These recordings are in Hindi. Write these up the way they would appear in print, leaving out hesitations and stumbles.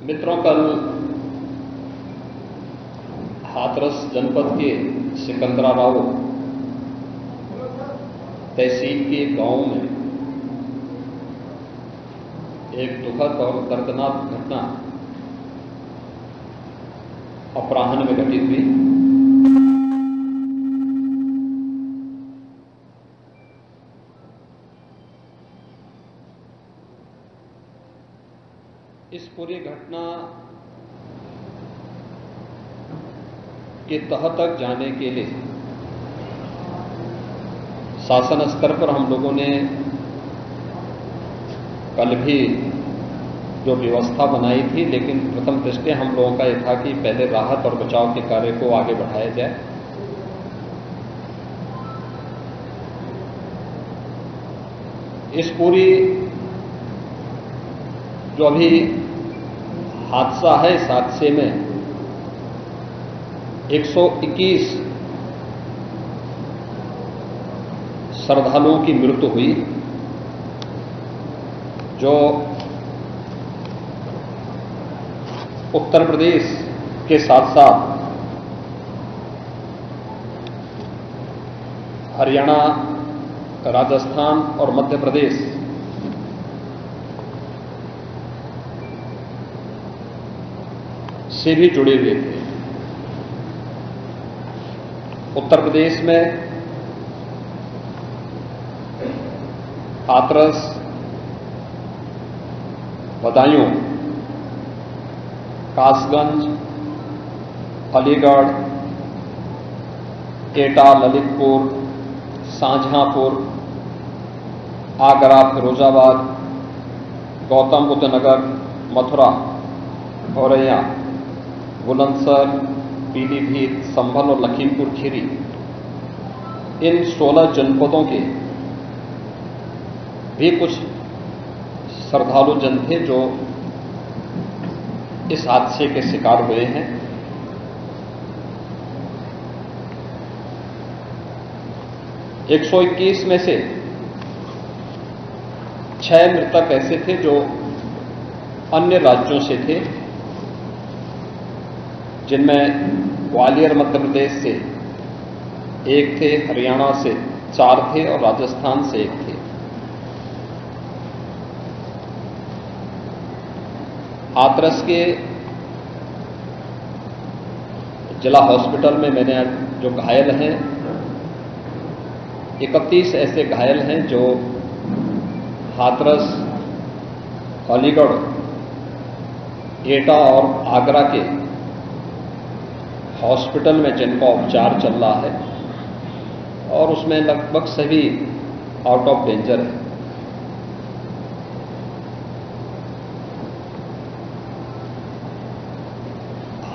मित्रों, कल हाथरस जनपद के सिकंदराबाद तहसील के गांव में एक दुखद और दर्दनाक घटना अपराह्न में घटित हुई। इस पूरी घटना के तह तक जाने के लिए शासन स्तर पर हम लोगों ने कल भी जो व्यवस्था बनाई थी, लेकिन प्रथम दृष्टया हम लोगों का यह था कि पहले राहत और बचाव के कार्य को आगे बढ़ाया जाए। इस पूरी जो अभी हादसा है, इस हादसे में 121 श्रद्धालुओं की मृत्यु हुई, जो उत्तर प्रदेश के साथ साथ हरियाणा, राजस्थान और मध्य प्रदेश से भी जुड़े हुए थे। उत्तर प्रदेश में हाथरस, बदायूं, कासगंज, अलीगढ़, एटा, ललितपुर, शाहजहांपुर, आगरा, फिरोजाबाद, गौतम बुद्ध नगर, मथुरा, औरैया, बुलंदशहर, पीलीभीत, संभल और लखीमपुर खीरी, इन 16 जनपदों के भी कुछ श्रद्धालु जन थे जो इस हादसे के शिकार हुए हैं। एक 121 में से 6 मृतक ऐसे थे जो अन्य राज्यों से थे, जिनमें ग्वालियर मध्य प्रदेश से 1 थे, हरियाणा से 4 थे और राजस्थान से 1 थे। हाथरस के जिला हॉस्पिटल में मैंने जो घायल हैं, 31 ऐसे घायल हैं जो हाथरस, अलीगढ़, एटा और आगरा के हॉस्पिटल में जिनका उपचार चल रहा है, और उसमें लगभग सभी आउट ऑफ डेंजर है।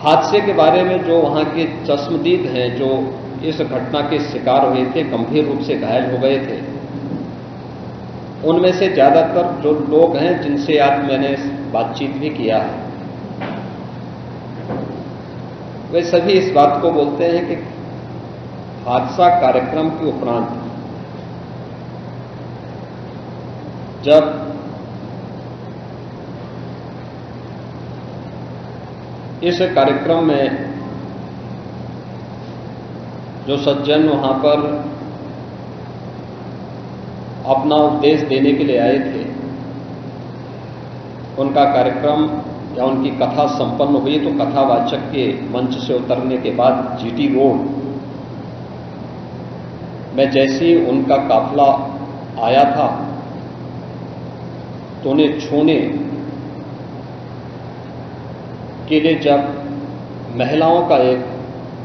हादसे के बारे में जो वहां के चश्मदीद हैं, जो इस घटना के शिकार हुए थे, गंभीर रूप से घायल हो गए थे, उनमें से ज्यादातर जो लोग हैं जिनसे आज मैंने बातचीत भी किया है, वे सभी इस बात को बोलते हैं कि हादसा कार्यक्रम के उपरांत जब इस कार्यक्रम में जो सज्जन वहां पर अपना उपदेश देने के लिए आए थे, उनका कार्यक्रम या उनकी कथा संपन्न हुई, तो कथावाचक के मंच से उतरने के बाद जीटी रोड में जैसे ही उनका काफिला आया था, तो उन्हें छूने के लिए जब महिलाओं का एक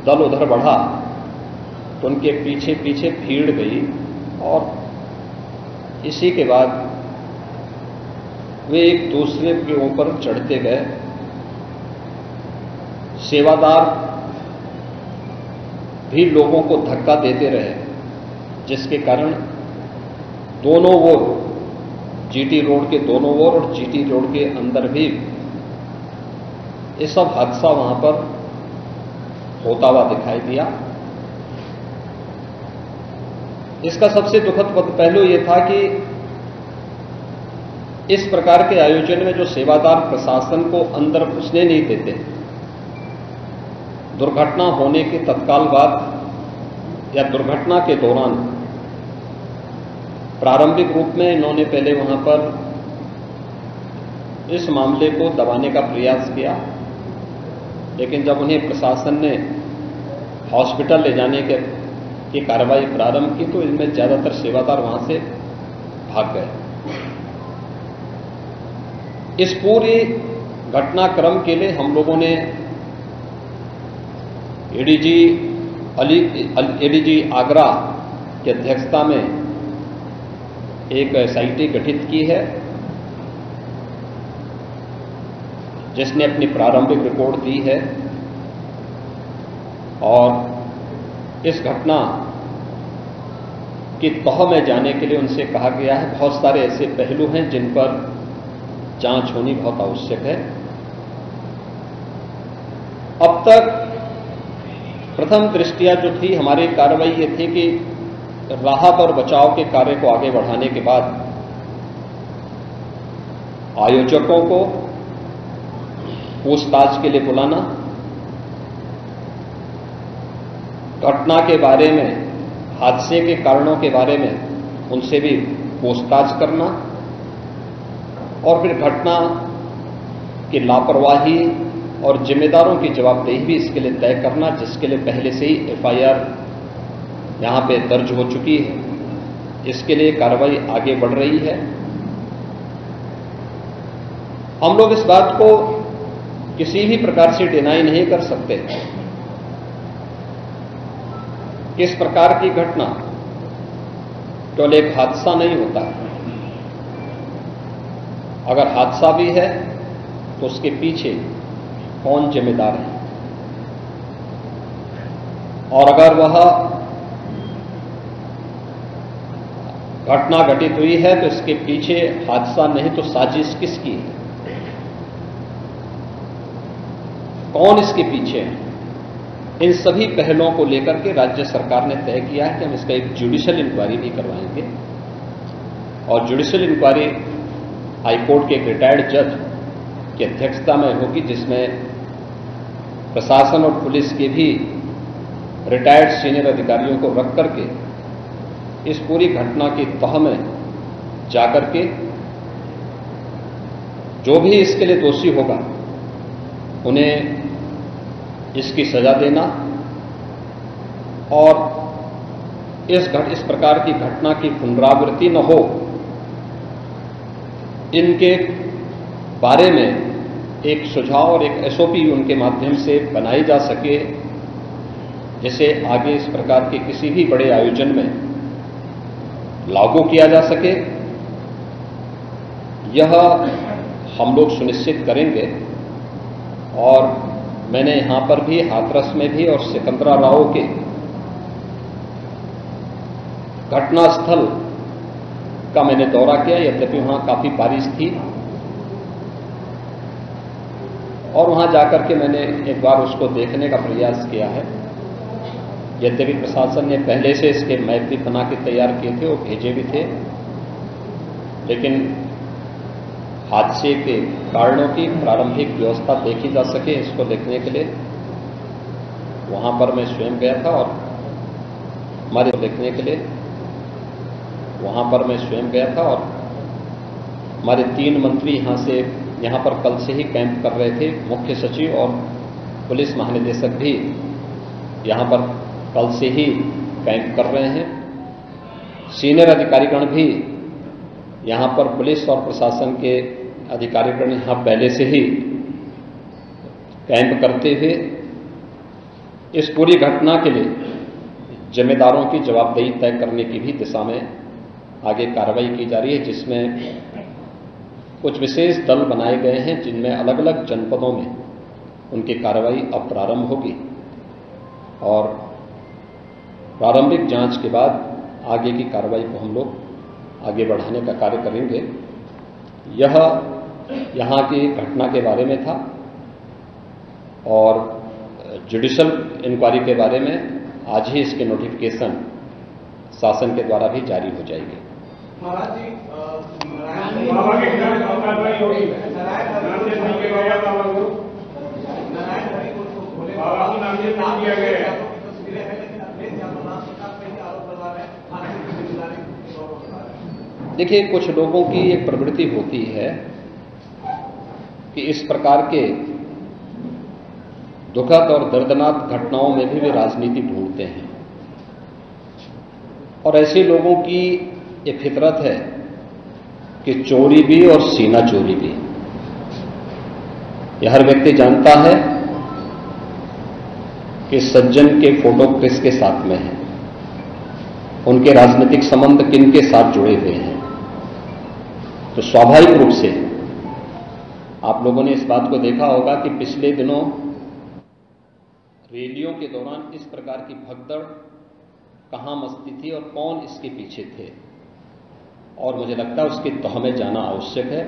दल उधर बढ़ा, तो उनके पीछे पीछे भीड़ गई और इसी के बाद वे एक दूसरे के ऊपर चढ़ते गए। सेवादार भी लोगों को धक्का देते रहे, जिसके कारण दोनों ओर, जीटी रोड के दोनों ओर और जीटी रोड के अंदर भी ये सब हादसा वहां पर होता हुआ दिखाई दिया। इसका सबसे दुखद पहलू यह था कि इस प्रकार के आयोजन में जो सेवादार प्रशासन को अंदर घुसने नहीं देते, दुर्घटना होने के तत्काल बाद या दुर्घटना के दौरान प्रारंभिक रूप में इन्होंने पहले वहां पर इस मामले को दबाने का प्रयास किया, लेकिन जब उन्हें प्रशासन ने हॉस्पिटल ले जाने की कार्रवाई प्रारंभ की तो इनमें ज्यादातर सेवादार वहां से भाग गए। इस पूरी घटनाक्रम के लिए हम लोगों ने एडीजी आगरा की अध्यक्षता में एक एसआईटी गठित की है, जिसने अपनी प्रारंभिक रिपोर्ट दी है और इस घटना की तह में जाने के लिए उनसे कहा गया है। बहुत सारे ऐसे पहलू हैं जिन पर जांच होनी बहुत आवश्यक है। अब तक प्रथम दृष्टया जो थी हमारी कार्रवाई ये थी कि राहत और बचाव के कार्य को आगे बढ़ाने के बाद आयोजकों को पूछताछ के लिए बुलाना, घटना के बारे में, हादसे के कारणों के बारे में उनसे भी पूछताछ करना और फिर घटना की लापरवाही और जिम्मेदारों की जवाबदेही भी इसके लिए तय करना, जिसके लिए पहले से ही एफआईआर यहां पे दर्ज हो चुकी है। इसके लिए कार्रवाई आगे बढ़ रही है। हम लोग इस बात को किसी भी प्रकार से डिनाई नहीं कर सकते कि इस प्रकार की घटना केवल एक हादसा नहीं होता है। अगर हादसा भी है तो उसके पीछे कौन जिम्मेदार है, और अगर वह घटना घटित हुई है तो इसके पीछे हादसा नहीं तो साजिश किसकी है, कौन इसके पीछे है। इन सभी पहलुओं को लेकर के राज्य सरकार ने तय किया है कि हम इसका एक जुडिशियल इंक्वायरी भी करवाएंगे और जुडिशियल इंक्वायरी हाईकोर्ट के एक रिटायर्ड जज की अध्यक्षता में होगी, जिसमें प्रशासन और पुलिस के भी रिटायर्ड सीनियर अधिकारियों को रख करके इस पूरी घटना की तह में जाकर के जो भी इसके लिए दोषी होगा उन्हें इसकी सजा देना और इस प्रकार की घटना की पुनरावृत्ति न हो, इनके बारे में एक सुझाव और एक एसओपी उनके माध्यम से बनाई जा सके, जिसे आगे इस प्रकार के किसी भी बड़े आयोजन में लागू किया जा सके। यह हम लोग सुनिश्चित करेंगे और मैंने यहां पर भी हाथरस में भी और सिकंदराबाद के घटनास्थल का मैंने दौरा किया, यद्यपि वहां काफी बारिश थी और वहां जाकर के मैंने एक बार उसको देखने का प्रयास किया है। यद्यपि प्रशासन ने पहले से इसके मैप भी बना के तैयार किए थे और भेजे भी थे, लेकिन हादसे के कारणों की प्रारंभिक व्यवस्था देखी जा सके इसको देखने के लिए वहां पर मैं स्वयं गया था और हमारे देखने के लिए वहां पर मैं स्वयं गया था और हमारे 3 मंत्री यहां पर कल से ही कैंप कर रहे थे। मुख्य सचिव और पुलिस महानिदेशक भी यहां पर कल से ही कैंप कर रहे हैं। सीनियर अधिकारीगण भी यहां पर पुलिस और प्रशासन के अधिकारीगण यहां पहले से ही कैंप करते हुए इस पूरी घटना के लिए जिम्मेदारों की जवाबदेही तय करने की भी दिशा में आगे कार्रवाई की जा रही है, जिसमें कुछ विशेष दल बनाए गए हैं जिनमें अलग अलग जनपदों में उनकी कार्रवाई अब प्रारंभ होगी और प्रारंभिक जांच के बाद आगे की कार्रवाई को हम लोग आगे बढ़ाने का कार्य करेंगे। यह यहां की घटना के बारे में था और जुडिशियल इंक्वायरी के बारे में आज ही इसके नोटिफिकेशन शासन के द्वारा भी जारी हो जाएगी। महाराज जी बाबा के खिलाफ कार्रवाई होगी। बाबा को नामजद नहीं किया गया है। देखिए, कुछ लोगों की एक प्रवृत्ति होती है कि इस प्रकार के दुखद और दर्दनाक घटनाओं में भी वे राजनीति ढूंढते हैं, और ऐसे लोगों की ये फितरत है कि चोरी भी और सीना चोरी भी। यह हर व्यक्ति जानता है कि सज्जन के फोटो किसके साथ में है, उनके राजनीतिक संबंध किन के साथ जुड़े हुए हैं। तो स्वाभाविक रूप से आप लोगों ने इस बात को देखा होगा कि पिछले दिनों रैलियों के दौरान इस प्रकार की भगदड़ कहां मचती थी और कौन इसके पीछे थे, और मुझे लगता है उसकी तह में जाना आवश्यक है।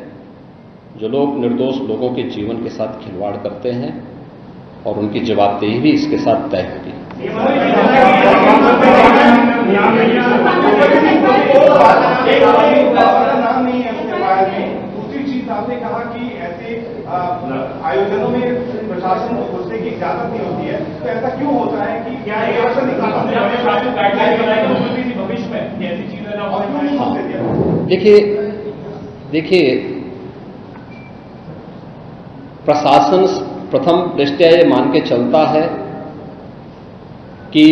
जो लोग निर्दोष लोगों के जीवन के साथ खिलवाड़ करते हैं, और उनकी जवाबदेही भी इसके साथ तय होगी। दूसरी चीज आपने कहा कि ऐसे आयोजनों में प्रशासन को घुसने की इजाजत नहीं होती है, तो ऐसा क्यों होता है कि क्या भविष्य में ऐसी चीजें ना हो? देखिए, प्रशासन प्रथम दृष्टया ये मान के चलता है कि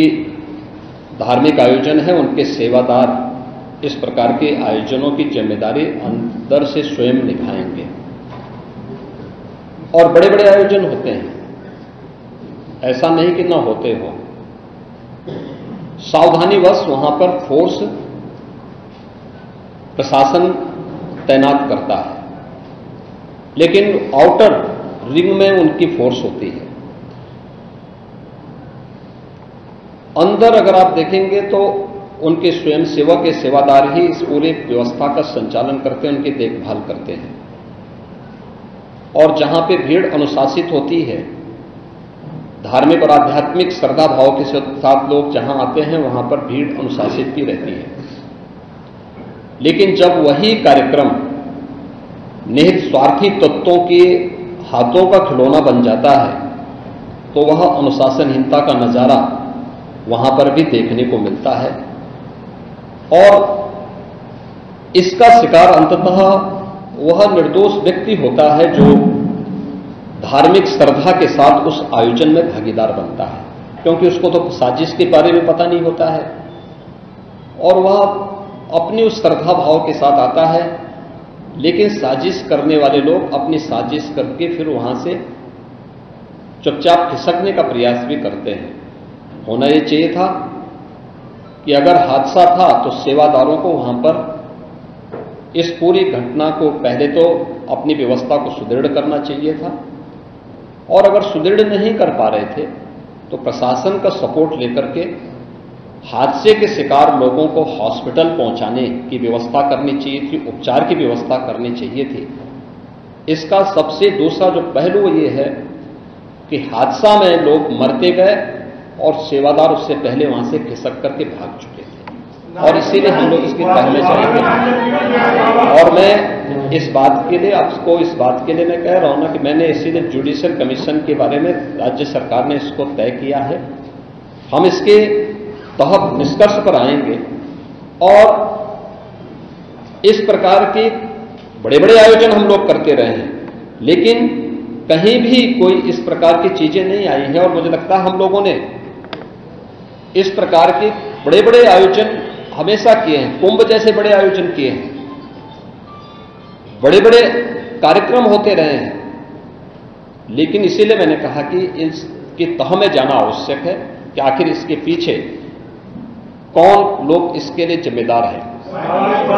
धार्मिक आयोजन है, उनके सेवादार इस प्रकार के आयोजनों की जिम्मेदारी अंदर से स्वयं निभाएंगे। और बड़े बड़े आयोजन होते हैं, ऐसा नहीं कि ना होते हो। सावधानीवश वहां पर फोर्स प्रशासन तैनात करता है, लेकिन आउटर रिंग में उनकी फोर्स होती है। अंदर अगर आप देखेंगे तो उनके स्वयंसेवक के सेवादार ही इस पूरे व्यवस्था का संचालन करते हैं, उनकी देखभाल करते हैं। और जहां पे भीड़ अनुशासित होती है, धार्मिक और आध्यात्मिक श्रद्धा भाव के साथ लोग जहां आते हैं, वहां पर भीड़ अनुशासित भी रहती है। लेकिन जब वही कार्यक्रम निहित स्वार्थी तत्वों के हाथों का खिलौना बन जाता है, तो वह अनुशासनहीनता का नजारा वहां पर भी देखने को मिलता है। और इसका शिकार अंततः वह निर्दोष व्यक्ति होता है जो धार्मिक श्रद्धा के साथ उस आयोजन में भागीदार बनता है, क्योंकि उसको तो साजिश के बारे में पता नहीं होता है, और वह अपनी उस श्रद्धा भाव के साथ आता है। लेकिन साजिश करने वाले लोग अपनी साजिश करके फिर वहां से चुपचाप खिसकने का प्रयास भी करते हैं। होना यह चाहिए था कि अगर हादसा था तो सेवादारों को वहां पर इस पूरी घटना को पहले तो अपनी व्यवस्था को सुदृढ़ करना चाहिए था, और अगर सुदृढ़ नहीं कर पा रहे थे तो प्रशासन का सपोर्ट लेकर के हादसे के शिकार लोगों को हॉस्पिटल पहुंचाने की व्यवस्था करनी चाहिए थी, उपचार की व्यवस्था करनी चाहिए थी। इसका सबसे दूसरा जो पहलू ये है कि हादसा में लोग मरते गए और सेवादार उससे पहले वहां से खिसक करके भाग चुके थे, और इसीलिए हम लोग इसकी तह में चलेंगे। और मैं इस बात के लिए आपको इस बात के लिए मैं कह रहा हूं ना कि मैंने इसीलिए जुडिशियल कमीशन के बारे में राज्य सरकार ने इसको तय किया है। हम इसके तहत निष्कर्ष पर आएंगे, और इस प्रकार के बड़े बड़े आयोजन हम लोग करते रहे हैं, लेकिन कहीं भी कोई इस प्रकार की चीजें नहीं आई हैं। और मुझे लगता है हम लोगों ने इस प्रकार के बड़े बड़े आयोजन हमेशा किए हैं, कुंभ जैसे बड़े आयोजन किए हैं, बड़े बड़े कार्यक्रम होते रहे हैं। लेकिन इसीलिए मैंने कहा कि इसकी तह में जाना आवश्यक है कि आखिर इसके पीछे कौन लोग इसके लिए जिम्मेदार हैं।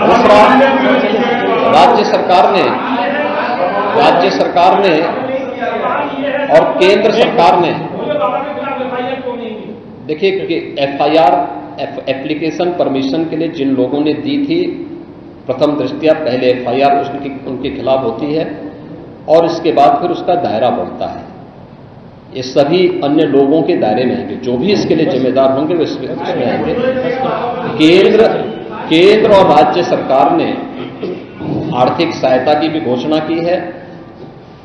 दूसरा, राज्य सरकार ने और केंद्र सरकार ने, देखिए कि एफआईआर एप्लीकेशन परमिशन के लिए जिन लोगों ने दी थी, प्रथम दृष्टया पहले एफआईआर उनके खिलाफ होती है, और इसके बाद फिर उसका दायरा बढ़ता है। ये सभी अन्य लोगों के दायरे में आएंगे, जो भी इसके लिए जिम्मेदार होंगे वो इसमें आएंगे। केंद्र और राज्य सरकार ने आर्थिक सहायता की भी घोषणा की है।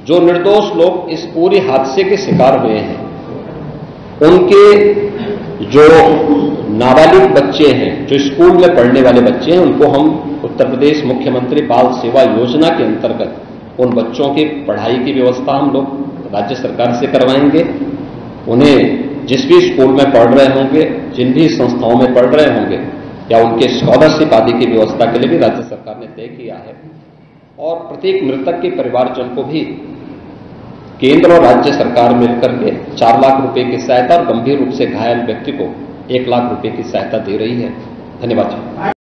जो निर्दोष लोग इस पूरे हादसे के शिकार हुए हैं, उनके जो नाबालिग बच्चे हैं, जो स्कूल में पढ़ने वाले बच्चे हैं, उनको हम उत्तर प्रदेश मुख्यमंत्री बाल सेवा योजना के अंतर्गत उन बच्चों की पढ़ाई की व्यवस्था हम लोग राज्य सरकार से करवाएंगे। उन्हें जिस भी स्कूल में पढ़ रहे होंगे, जिन भी संस्थाओं में पढ़ रहे होंगे, या उनके स्कॉलरशिप आदि की व्यवस्था के लिए भी राज्य सरकार ने तय किया है। और प्रत्येक मृतक के परिवारजन को भी केंद्र और राज्य सरकार मिलकर के 4 लाख रुपए की सहायता और गंभीर रूप से घायल व्यक्ति को 1 लाख रुपए की सहायता दे रही है। धन्यवाद।